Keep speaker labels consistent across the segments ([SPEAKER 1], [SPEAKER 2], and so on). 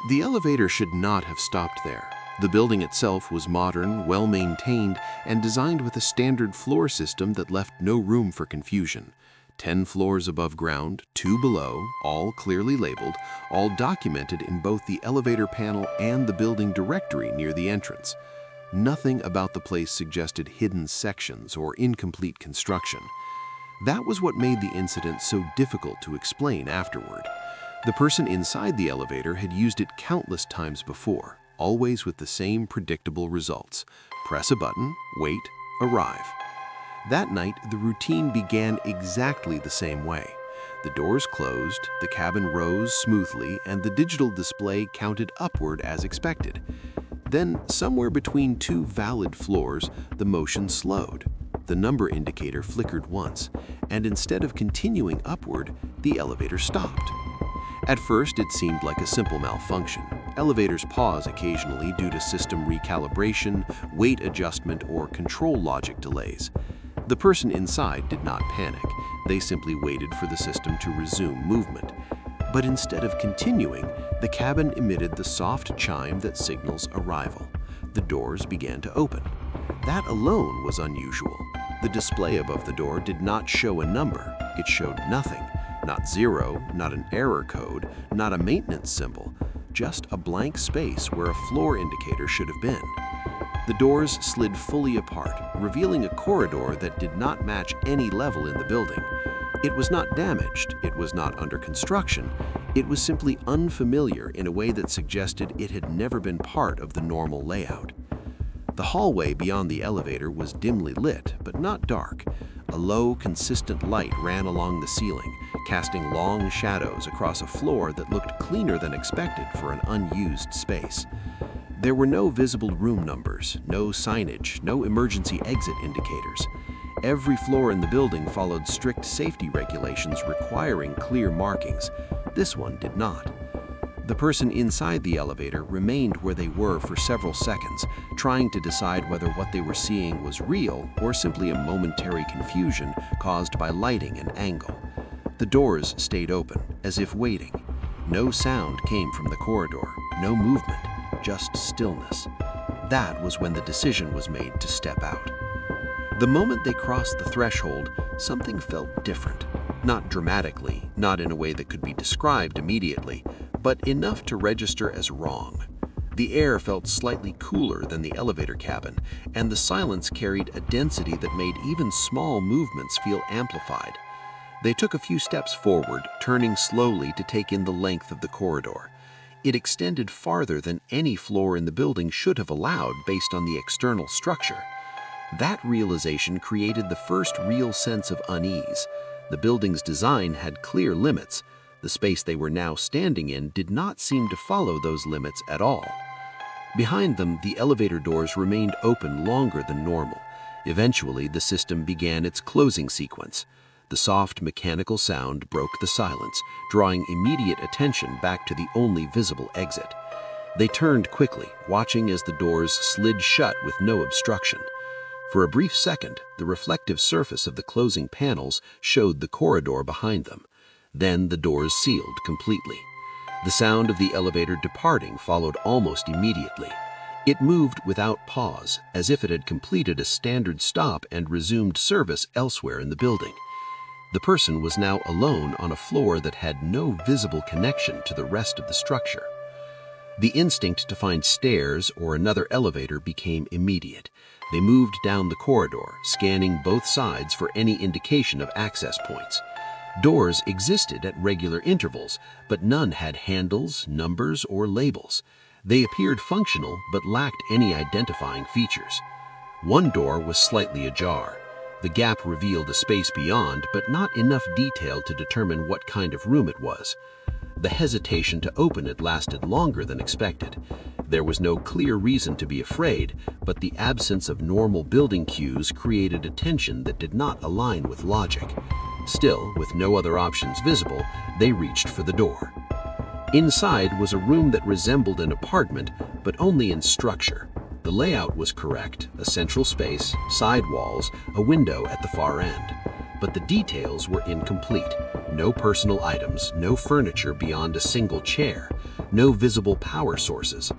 [SPEAKER 1] The elevator should not have stopped there. The building itself was modern, well-maintained, and designed with a standard floor system that left no room for confusion. 10 floors above ground, 2 below, all clearly labeled, all documented in both the elevator panel and the building directory near the entrance. Nothing about the place suggested hidden sections or incomplete construction. That was what made the incident so difficult to explain afterward. The person inside the elevator had used it countless times before, always with the same predictable results. Press a button, wait, arrive. That night, the routine began exactly the same way. The doors closed, the cabin rose smoothly, and the digital display counted upward as expected. Then, somewhere between 2 valid floors, the motion slowed. The number indicator flickered once, and instead of continuing upward, the elevator stopped. At first, it seemed like a simple malfunction. Elevators pause occasionally due to system recalibration, weight adjustment, or control logic delays. The person inside did not panic. They simply waited for the system to resume movement. But instead of continuing, the cabin emitted the soft chime that signals arrival. The doors began to open. That alone was unusual. The display above the door did not show a number. It showed nothing. Not 0, not an error code, not a maintenance symbol. Just a blank space where a floor indicator should have been. The doors slid fully apart, revealing a corridor that did not match any level in the building. It was not damaged, it was not under construction, it was simply unfamiliar in a way that suggested it had never been part of the normal layout. The hallway beyond the elevator was dimly lit, but not dark. A low, consistent light ran along the ceiling, casting long shadows across a floor that looked cleaner than expected for an unused space. There were no visible room numbers, no signage, no emergency exit indicators. Every floor in the building followed strict safety regulations requiring clear markings. This one did not. The person inside the elevator remained where they were for several seconds, trying to decide whether what they were seeing was real or simply a momentary confusion caused by lighting and angle. The doors stayed open, as if waiting. No sound came from the corridor, no movement. Just stillness. That was when the decision was made to step out. The moment they crossed the threshold, something felt different. Not dramatically, not in a way that could be described immediately, but enough to register as wrong. The air felt slightly cooler than the elevator cabin, and the silence carried a density that made even small movements feel amplified. They took a few steps forward, turning slowly to take in the length of the corridor. It extended farther than any floor in the building should have allowed based on the external structure. That realization created the first real sense of unease. The building's design had clear limits. The space they were now standing in did not seem to follow those limits at all. Behind them, the elevator doors remained open longer than normal. Eventually, the system began its closing sequence. The soft mechanical sound broke the silence, drawing immediate attention back to the only visible exit. They turned quickly, watching as the doors slid shut with no obstruction. For a brief second, the reflective surface of the closing panels showed the corridor behind them. Then the doors sealed completely. The sound of the elevator departing followed almost immediately. It moved without pause, as if it had completed a standard stop and resumed service elsewhere in the building. The person was now alone on a floor that had no visible connection to the rest of the structure. The instinct to find stairs or another elevator became immediate. They moved down the corridor, scanning both sides for any indication of access points. Doors existed at regular intervals, but none had handles, numbers, or labels. They appeared functional but lacked any identifying features. One door was slightly ajar. The gap revealed a space beyond, but not enough detail to determine what kind of room it was. The hesitation to open it lasted longer than expected. There was no clear reason to be afraid, but the absence of normal building cues created a tension that did not align with logic. Still, with no other options visible, they reached for the door. Inside was a room that resembled an apartment, but only in structure. The layout was correct: a central space, side walls, a window at the far end. But the details were incomplete. No personal items, no furniture beyond a single chair. no visible power sources.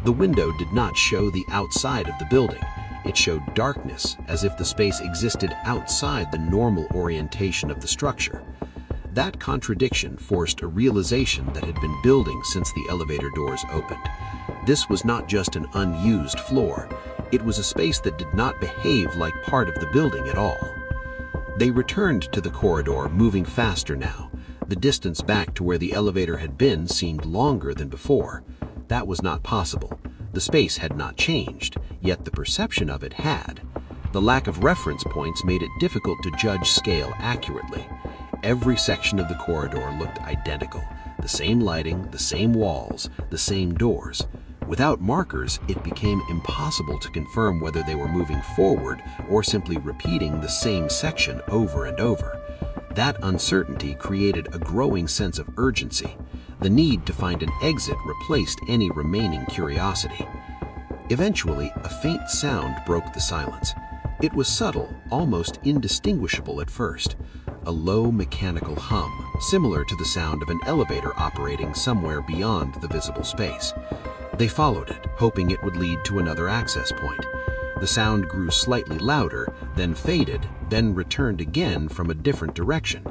[SPEAKER 1] The window did not show the outside of the building. It showed darkness, as if the space existed outside the normal orientation of the structure. That contradiction forced a realization that had been building since the elevator doors opened. This was not just an unused floor. It was a space that did not behave like part of the building at all. They returned to the corridor, moving faster now. The distance back to where the elevator had been seemed longer than before. That was not possible. The space had not changed, yet the perception of it had. The lack of reference points made it difficult to judge scale accurately. Every section of the corridor looked identical. The same lighting, the same walls, the same doors. Without markers, it became impossible to confirm whether they were moving forward or simply repeating the same section over and over. That uncertainty created a growing sense of urgency. The need to find an exit replaced any remaining curiosity. Eventually, a faint sound broke the silence. It was subtle, almost indistinguishable at first. A low mechanical hum, similar to the sound of an elevator operating somewhere beyond the visible space. They followed it, hoping it would lead to another access point. The sound grew slightly louder, then faded, then returned again from a different direction.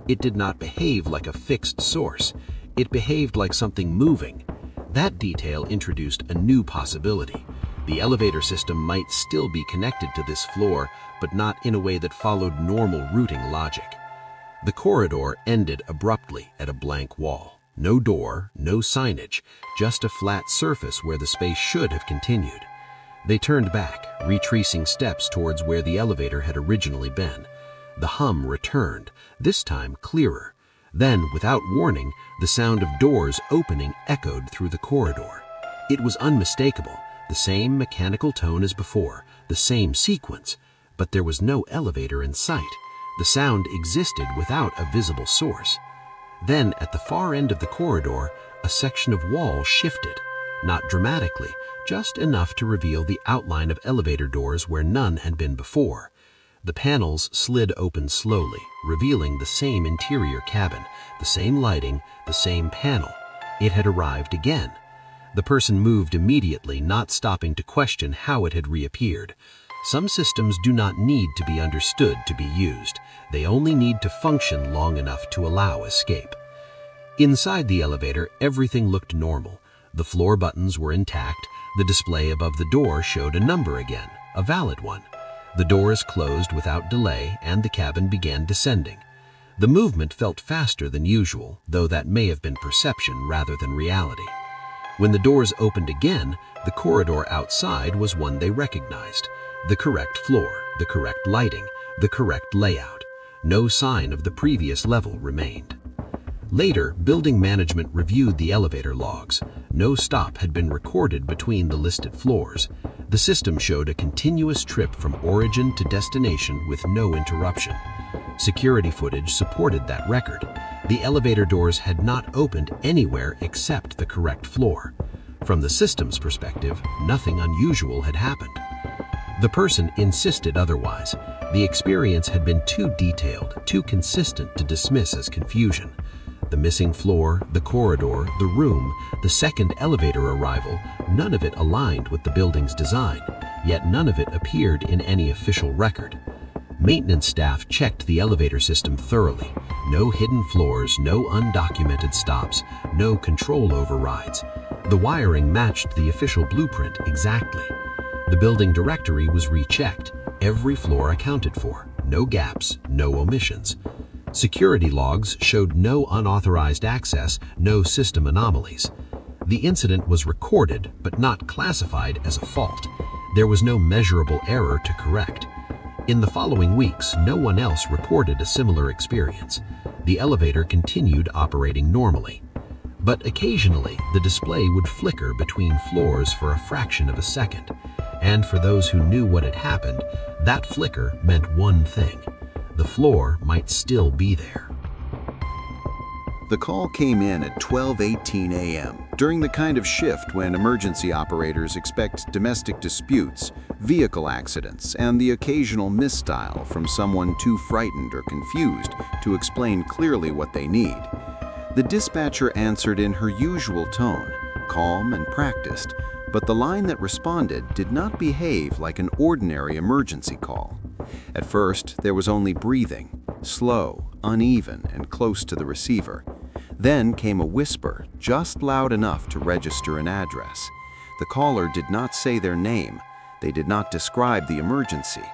[SPEAKER 1] It did not behave like a fixed source. It behaved like something moving. That detail introduced a new possibility. The elevator system might still be connected to this floor, but not in a way that followed normal routing logic. The corridor ended abruptly at a blank wall. No door, no signage, just a flat surface where the space should have continued. They turned back, retracing steps towards where the elevator had originally been. The hum returned, this time clearer. Then, without warning, the sound of doors opening echoed through the corridor. It was unmistakable, the same mechanical tone as before, the same sequence, but there was no elevator in sight. The sound existed without a visible source. Then, at the far end of the corridor, a section of wall shifted. Not dramatically, just enough to reveal the outline of elevator doors where none had been before. The panels slid open slowly, revealing the same interior cabin, the same lighting, the same panel. It had arrived again. The person moved immediately, not stopping to question how it had reappeared. Some systems do not need to be understood to be used. They only need to function long enough to allow escape. Inside the elevator, everything looked normal. The floor buttons were intact. The display above the door showed a number again, a valid one. The doors closed without delay, and the cabin began descending. The movement felt faster than usual, though that may have been perception rather than reality. When the doors opened again, the corridor outside was one they recognized. The correct floor, the correct lighting, the correct layout. No sign of the previous level remained. Later, building management reviewed the elevator logs. No stop had been recorded between the listed floors. The system showed a continuous trip from origin to destination with no interruption. Security footage supported that record. The elevator doors had not opened anywhere except the correct floor. From the system's perspective, nothing unusual had happened. The person insisted otherwise. The experience had been too detailed, too consistent to dismiss as confusion. The missing floor, the corridor, the room, the second elevator arrival, none of it aligned with the building's design, yet none of it appeared in any official record. Maintenance staff checked the elevator system thoroughly. No hidden floors, no undocumented stops, no control overrides. The wiring matched the official blueprint exactly. The building directory was rechecked, every floor accounted for, no gaps, no omissions. Security logs showed no unauthorized access, no system anomalies. The incident was recorded but not classified as a fault. There was no measurable error to correct. In the following weeks, no one else reported a similar experience. The elevator continued operating normally. But occasionally, the display would flicker between floors for a fraction of a second. And for those who knew what had happened, that flicker meant one thing. The floor might still be there.
[SPEAKER 2] The call came in at 12:18 a.m., during the kind of shift when emergency operators expect domestic disputes, vehicle accidents, and the occasional misdial from someone too frightened or confused to explain clearly what they need. The dispatcher answered in her usual tone, calm and practiced, but the line that responded did not behave like an ordinary emergency call. At first, there was only breathing, slow, uneven, and close to the receiver. Then came a whisper, just loud enough to register an address. The caller did not say their name. They did not describe the emergency.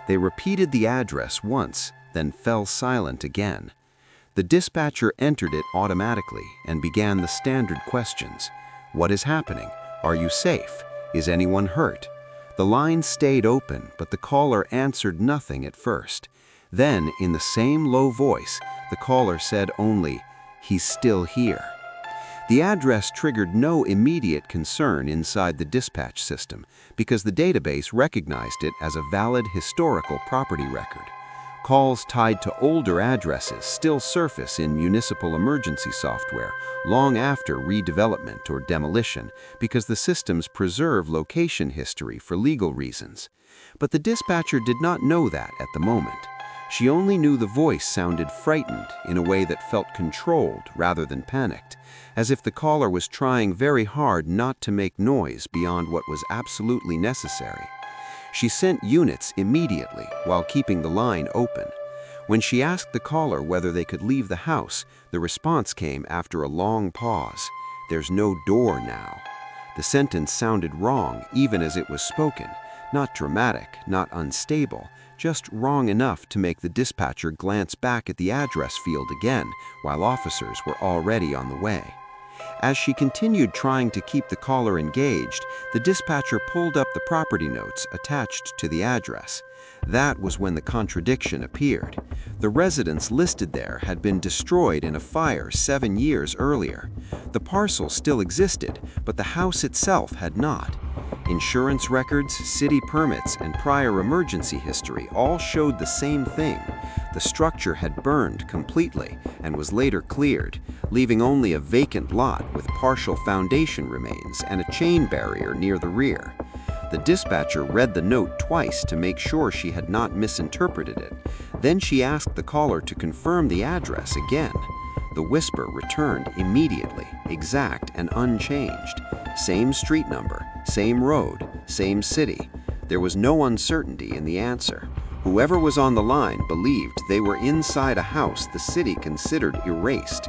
[SPEAKER 2] They repeated the address once, then fell silent again. The dispatcher entered it automatically and began the standard questions. What is happening? Are you safe? Is anyone hurt? The line stayed open, but the caller answered nothing at first. Then, in the same low voice, the caller said only, "He's still here." The address triggered no immediate concern inside the dispatch system because the database recognized it as a valid historical property record. Calls tied to older addresses still surface in municipal emergency software long after redevelopment or demolition because the systems preserve location history for legal reasons. But the dispatcher did not know that at the moment. She only knew the voice sounded frightened in a way that felt controlled rather than panicked, as if the caller was trying very hard not to make noise beyond what was absolutely necessary. She sent units immediately while keeping the line open. When she asked the caller whether they could leave the house, the response came after a long pause. "There's no door now." The sentence sounded wrong even as it was spoken. Not dramatic, not unstable, just wrong enough to make the dispatcher glance back at the address field again while officers were already on the way. As she continued trying to keep the caller engaged, the dispatcher pulled up the property notes attached to the address. That was when the contradiction appeared. The residence listed there had been destroyed in a fire 7 years earlier. The parcel still existed, but the house itself had not. Insurance records, city permits, and prior emergency history all showed the same thing. The structure had burned completely and was later cleared, leaving only a vacant lot with partial foundation remains and a chain barrier near the rear. The dispatcher read the note twice to make sure she had not misinterpreted it. Then she asked the caller to confirm the address again. The whisper returned immediately, exact and unchanged. Same street number, same road, same city. There was no uncertainty in the answer. Whoever was on the line believed they were inside a house the city considered erased.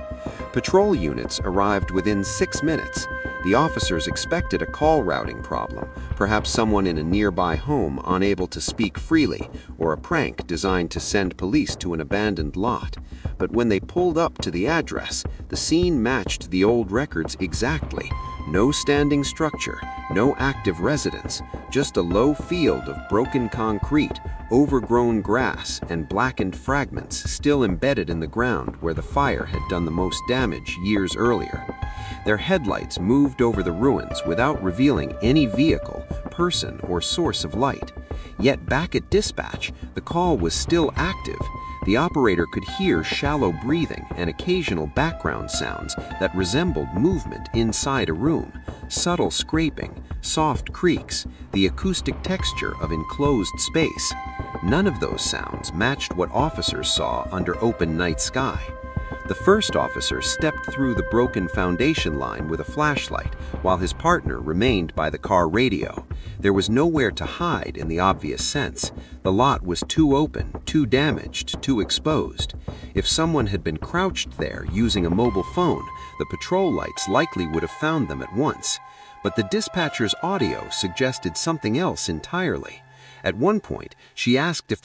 [SPEAKER 2] Patrol units arrived within 6 minutes. The officers expected a call routing problem, perhaps someone in a nearby home unable to speak freely, or a prank designed to send police to an abandoned lot. But when they pulled up to the address, the scene matched the old records exactly. No standing structure, no active residence, just a low field of broken concrete, overgrown grass, and blackened fragments still embedded in the ground where the fire had done the most damage years earlier. Their headlights moved over the ruins without revealing any vehicle, person, or source of light. Yet back at dispatch, the call was still active. The operator could hear shallow breathing and occasional background sounds that resembled movement inside a room, subtle scraping, soft creaks, the acoustic texture of enclosed space. None of those sounds matched what officers saw under open night sky. The first officer stepped through the broken foundation line with a flashlight, while his partner remained by the car radio. There was nowhere to hide in the obvious sense. The lot was too open, too damaged, too exposed. If someone had been crouched there using a mobile phone, the patrol lights likely would have found them at once. But the dispatcher's audio suggested something else entirely. At one point, she asked if